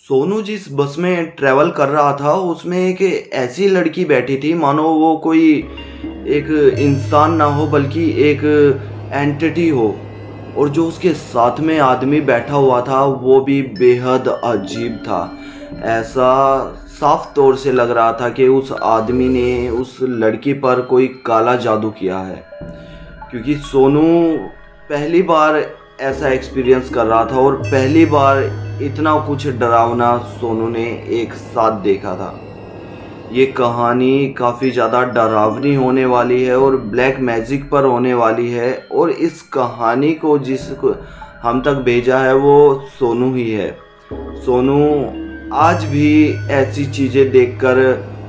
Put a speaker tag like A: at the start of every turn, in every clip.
A: सोनू जिस बस में ट्रैवल कर रहा था उसमें एक ऐसी लड़की बैठी थी मानो वो कोई एक इंसान ना हो बल्कि एक एंटिटी हो। और जो उसके साथ में आदमी बैठा हुआ था वो भी बेहद अजीब था। ऐसा साफ तौर से लग रहा था कि उस आदमी ने उस लड़की पर कोई काला जादू किया है, क्योंकि सोनू पहली बार ऐसा एक्सपीरियंस कर रहा था और पहली बार इतना कुछ डरावना सोनू ने एक साथ देखा था। ये कहानी काफ़ी ज़्यादा डरावनी होने वाली है और ब्लैक मैजिक पर होने वाली है, और इस कहानी को जिसको हम तक भेजा है वो सोनू ही है। सोनू आज भी ऐसी चीज़ें देखकर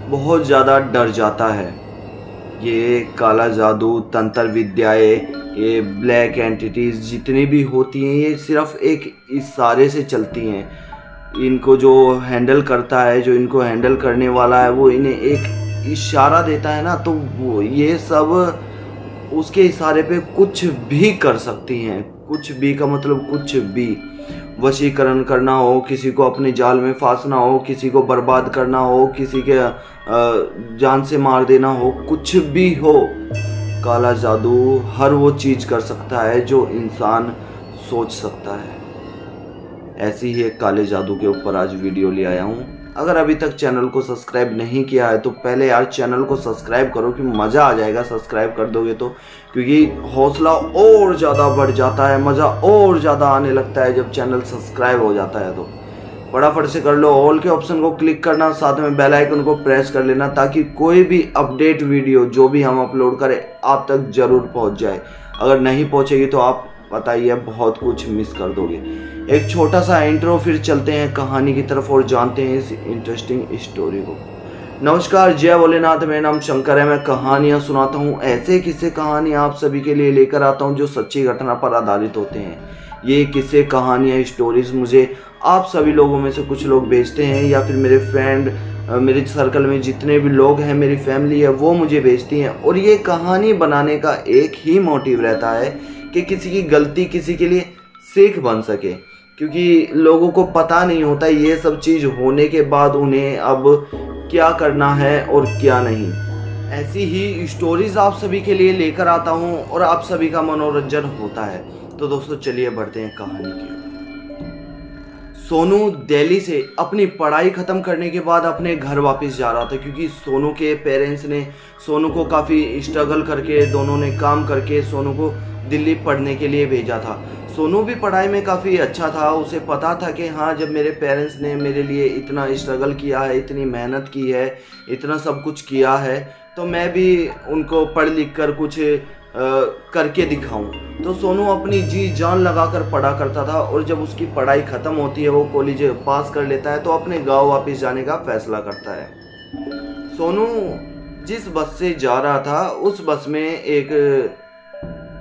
A: बहुत ज़्यादा डर जाता है। ये काला जादू, तंत्र विद्याएं, ये ब्लैक एंटिटीज़ जितनी भी होती हैं ये सिर्फ एक इशारे से चलती हैं। इनको जो हैंडल करता है, जो इनको हैंडल करने वाला है, वो इन्हें एक इशारा देता है ना, तो वो ये सब उसके इशारे पे कुछ भी कर सकती हैं। कुछ भी का मतलब कुछ भी। वशीकरण करना हो, किसी को अपने जाल में फांसना हो, किसी को बर्बाद करना हो, किसी के जान से मार देना हो, कुछ भी हो, काला जादू हर वो चीज़ कर सकता है जो इंसान सोच सकता है। ऐसी ही एक काले जादू के ऊपर आज वीडियो ले आया हूँ। अगर अभी तक चैनल को सब्सक्राइब नहीं किया है तो पहले यार चैनल को सब्सक्राइब करो, कि मज़ा आ जाएगा सब्सक्राइब कर दोगे तो, क्योंकि हौसला और ज़्यादा बढ़ जाता है, मज़ा और ज़्यादा आने लगता है जब चैनल सब्सक्राइब हो जाता है। तो फटाफट से कर लो, ऑल के ऑप्शन को क्लिक करना, साथ में बेल आइकन को प्रेस कर लेना, ताकि कोई भी अपडेट वीडियो जो भी हम अपलोड करें आप तक ज़रूर पहुँच जाए। अगर नहीं पहुँचेगी तो आप बताइए बहुत कुछ मिस कर दोगे। एक छोटा सा इंट्रो, फिर चलते हैं कहानी की तरफ और जानते हैं इस इंटरेस्टिंग स्टोरी को। नमस्कार, जय भोलेनाथ। मेरा नाम शंकर है। मैं कहानियाँ सुनाता हूँ, ऐसे किस्से कहानी आप सभी के लिए लेकर आता हूँ जो सच्ची घटना पर आधारित होते हैं। ये किस्से कहानियाँ स्टोरीज मुझे आप सभी लोगों में से कुछ लोग भेजते हैं, या फिर मेरे फ्रेंड, मेरे सर्कल में जितने भी लोग हैं, मेरी फैमिली है, वो मुझे भेजती हैं। और ये कहानी बनाने का एक ही मोटिव रहता है कि किसी की गलती किसी के लिए सीख बन सके, क्योंकि लोगों को पता नहीं होता ये सब चीज़ होने के बाद उन्हें अब क्या करना है और क्या नहीं। ऐसी ही स्टोरीज आप सभी के लिए लेकर आता हूँ और आप सभी का मनोरंजन होता है। तो दोस्तों चलिए बढ़ते हैं कहानी की। सोनू दिल्ली से अपनी पढ़ाई ख़त्म करने के बाद अपने घर वापस जा रहा था, क्योंकि सोनू के पेरेंट्स ने सोनू को काफ़ी स्ट्रगल करके, दोनों ने काम करके सोनू को दिल्ली पढ़ने के लिए भेजा था। सोनू भी पढ़ाई में काफ़ी अच्छा था। उसे पता था कि हाँ, जब मेरे पेरेंट्स ने मेरे लिए इतना स्ट्रगल किया है, इतनी मेहनत की है, इतना सब कुछ किया है, तो मैं भी उनको पढ़ लिख कर कुछ करके दिखाऊं। तो सोनू अपनी जी जान लगाकर पढ़ा करता था, और जब उसकी पढ़ाई ख़त्म होती है, वो कॉलेज पास कर लेता है, तो अपने गांव वापस जाने का फैसला करता है। सोनू जिस बस से जा रहा था उस बस में एक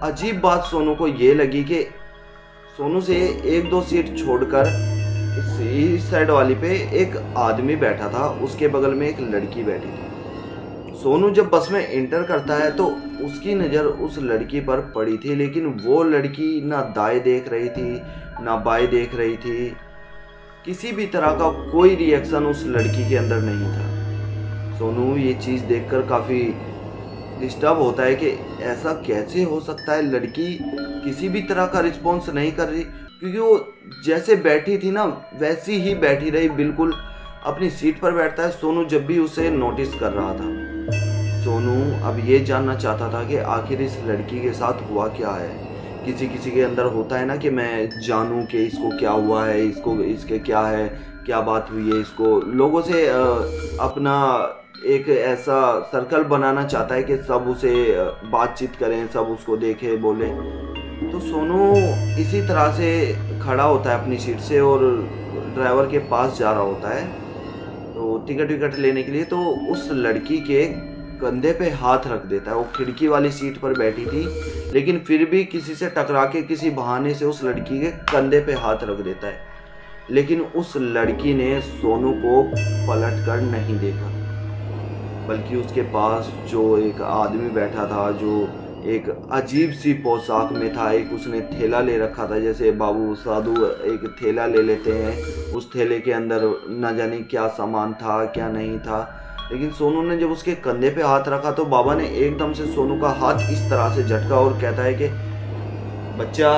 A: अजीब बात सोनू को ये लगी कि सोनू से एक दो सीट छोड़कर इस साइड वाली पे एक आदमी बैठा था, उसके बगल में एक लड़की बैठी थी। सोनू जब बस में एंटर करता है तो उसकी नज़र उस लड़की पर पड़ी थी, लेकिन वो लड़की ना दाएं देख रही थी ना बाएं देख रही थी। किसी भी तरह का कोई रिएक्शन उस लड़की के अंदर नहीं था। सोनू ये चीज़ देखकर काफ़ी डिस्टर्ब होता है कि ऐसा कैसे हो सकता है, लड़की किसी भी तरह का रिस्पॉन्स नहीं कर रही, क्योंकि वो जैसे बैठी थी ना वैसी ही बैठी रही, बिल्कुल अपनी सीट पर बैठता है। सोनू जब भी उसे नोटिस कर रहा था। सोनू अब ये जानना चाहता था कि आखिर इस लड़की के साथ हुआ क्या है। किसी किसी के अंदर होता है ना कि मैं जानूं कि इसको क्या हुआ है, इसको इसके क्या है, क्या बात हुई है। इसको लोगों से अपना एक ऐसा सर्कल बनाना चाहता है कि सब उसे बातचीत करें, सब उसको देखे बोले। तो सोनू इसी तरह से खड़ा होता है अपनी सीट से और ड्राइवर के पास जा रहा होता है तो टिकट लेने के लिए। तो उस लड़की के कंधे पे हाथ रख देता है। वो खिड़की वाली सीट पर बैठी थी, लेकिन फिर भी किसी से टकरा के किसी बहाने से उस लड़की के कंधे पे हाथ रख देता है। लेकिन उस लड़की ने सोनू को पलट कर नहीं देखा, बल्कि उसके पास जो एक आदमी बैठा था, जो एक अजीब सी पोशाक में था। एक उसने थैला ले रखा था, जैसे बाबू साधु एक थैला ले लेते हैं, उस थैले के अंदर न जाने क्या सामान था क्या नहीं था। लेकिन सोनू ने जब उसके कंधे पे हाथ रखा तो बाबा ने एकदम से सोनू का हाथ इस तरह से झटका और कहता है कि बच्चा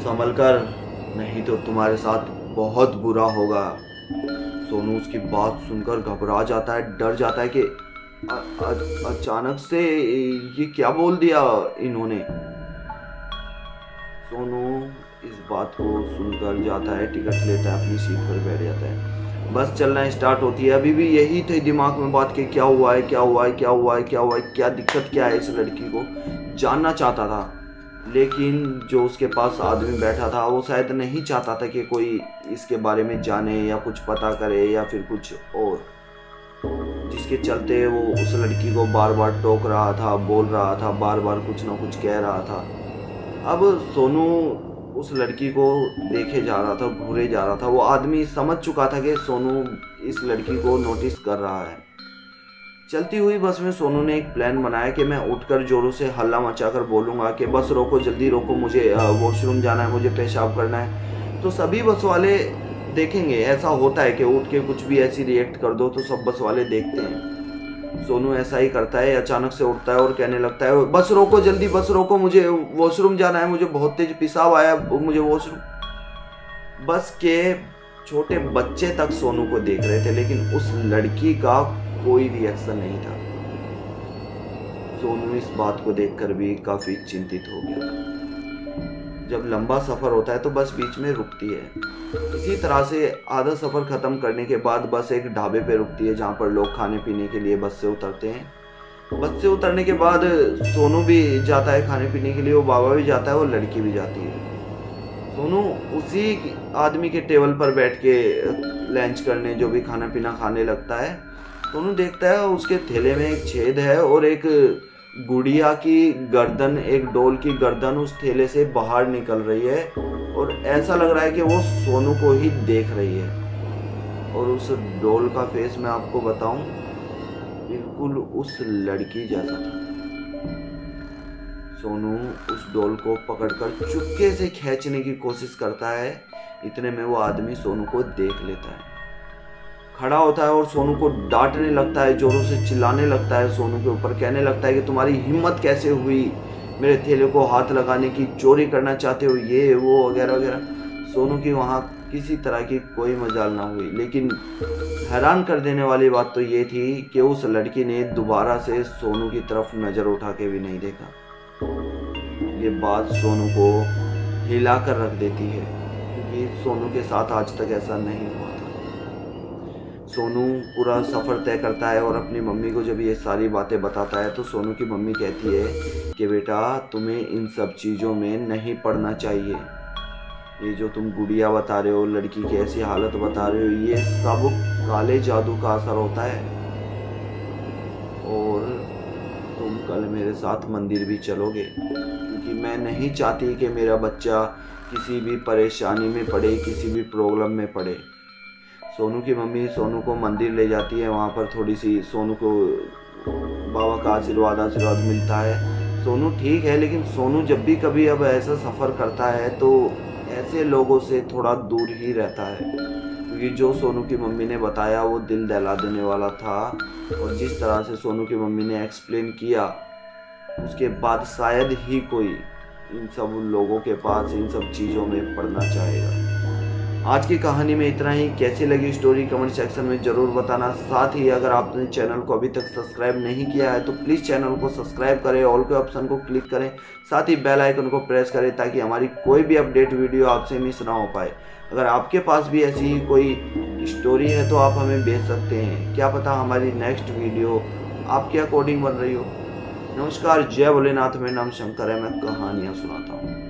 A: संभल कर, नहीं तो तुम्हारे साथ बहुत बुरा होगा। सोनू उसकी बात सुनकर घबरा जाता है, डर जाता है कि अचानक से ये क्या बोल दिया इन्होंने। सोनू इस बात को सुनकर जाता है, टिकट लेता है, अपनी सीट पर बैठ जाता है। बस चलना स्टार्ट होती है। अभी भी यही थे दिमाग में बात कि क्या हुआ है, क्या हुआ है, क्या हुआ है, क्या हुआ है, क्या दिक्कत क्या है इस लड़की को, जानना चाहता था। लेकिन जो उसके पास आदमी बैठा था वो शायद नहीं चाहता था कि कोई इसके बारे में जाने या कुछ पता करे या फिर कुछ और, जिसके चलते वो उस लड़की को बार बार टोक रहा था, बोल रहा था, बार बार कुछ ना कुछ कह रहा था। अब सोनू उस लड़की को देखे जा रहा था, घूरे जा रहा था। वो आदमी समझ चुका था कि सोनू इस लड़की को नोटिस कर रहा है। चलती हुई बस में सोनू ने एक प्लान बनाया कि मैं उठकर जोरों से हल्ला मचाकर बोलूँगा कि बस रोको, जल्दी रोको, मुझे वॉशरूम जाना है, मुझे पेशाब करना है। तो सभी बस वाले देखेंगे। ऐसा होता है कि उठ के कुछ भी ऐसी रिएक्ट कर दो तो सब बस वाले देखते हैं। सोनू ऐसा ही करता है, अचानक से उठता है और कहने लगता है बस रोको, जल्दी बस रोको, मुझे वॉशरूम जाना है, मुझे बहुत तेज पेशाब आया, मुझे वॉशरूम। बस के छोटे बच्चे तक सोनू को देख रहे थे, लेकिन उस लड़की का कोई रिएक्शन नहीं था। सोनू इस बात को देखकर भी काफी चिंतित हो गया। जब लंबा सफर होता है तो बस बीच में रुकती है। इसी तरह से आधा सफर खत्म करने के बाद बस एक ढाबे पे रुकती है जहाँ पर लोग खाने पीने के लिए बस से उतरते हैं। बस से उतरने के बाद सोनू भी जाता है खाने पीने के लिए, वो बाबा भी जाता है, वो लड़की भी जाती है। सोनू उसी आदमी के टेबल पर बैठ के लंच करने, जो भी खाना पीना खाने लगता है। सोनू देखता है उसके थैले में एक छेद है और एक गुड़िया की गर्दन, एक डॉल की गर्दन उस थैले से बाहर निकल रही है और ऐसा लग रहा है कि वो सोनू को ही देख रही है। और उस डॉल का फेस मैं आपको बताऊं, बिल्कुल उस लड़की जैसा था। सोनू उस डॉल को पकड़कर चुपके से खींचने की कोशिश करता है। इतने में वो आदमी सोनू को देख लेता है, खड़ा होता है और सोनू को डांटने लगता है, जोरों से चिल्लाने लगता है सोनू के ऊपर, कहने लगता है कि तुम्हारी हिम्मत कैसे हुई मेरे थैले को हाथ लगाने की, चोरी करना चाहते हो, ये वो वगैरह वगैरह। सोनू की वहाँ किसी तरह की कोई मजाल ना हुई। लेकिन हैरान कर देने वाली बात तो ये थी कि उस लड़की ने दोबारा से सोनू की तरफ नज़र उठा के भी नहीं देखा। ये बात सोनू को हिला कर रख देती है, क्योंकि सोनू के साथ आज तक ऐसा नहीं हुआ था। सोनू पूरा सफ़र तय करता है और अपनी मम्मी को जब ये सारी बातें बताता है तो सोनू की मम्मी कहती है कि बेटा तुम्हें इन सब चीज़ों में नहीं पड़ना चाहिए। ये जो तुम गुड़िया बता रहे हो, लड़की की ऐसी हालत बता रहे हो, ये सब काले जादू का असर होता है। और तुम कल मेरे साथ मंदिर भी चलोगे, क्योंकि मैं नहीं चाहती कि मेरा बच्चा किसी भी परेशानी में पड़े, किसी भी प्रॉब्लम में पड़े। सोनू की मम्मी सोनू को मंदिर ले जाती है। वहाँ पर थोड़ी सी सोनू को बाबा का आशीर्वाद मिलता है। सोनू ठीक है, लेकिन सोनू जब भी कभी अब ऐसा सफ़र करता है तो ऐसे लोगों से थोड़ा दूर ही रहता है, क्योंकि जो सोनू की मम्मी ने बताया वो दिल दहला देने वाला था। और जिस तरह से सोनू की मम्मी ने एक्सप्लेन किया, उसके बाद शायद ही कोई इन सब लोगों के पास इन सब चीज़ों में पड़ना चाहेगा। आज की कहानी में इतना ही। कैसी लगी स्टोरी कमेंट सेक्शन में ज़रूर बताना। साथ ही अगर आपने चैनल को अभी तक सब्सक्राइब नहीं किया है तो प्लीज़ चैनल को सब्सक्राइब करें, ऑल के ऑप्शन को क्लिक करें, साथ ही बेल आइकन को प्रेस करें ताकि हमारी कोई भी अपडेट वीडियो आपसे मिस ना हो पाए। अगर आपके पास भी ऐसी ही कोई स्टोरी है तो आप हमें भेज सकते हैं, क्या पता हमारी नेक्स्ट वीडियो आपके अकॉर्डिंग बन रही हो। नमस्कार, जय भोलेनाथ। मेरा नाम शंकर है, मैं कहानियाँ सुनाता हूँ।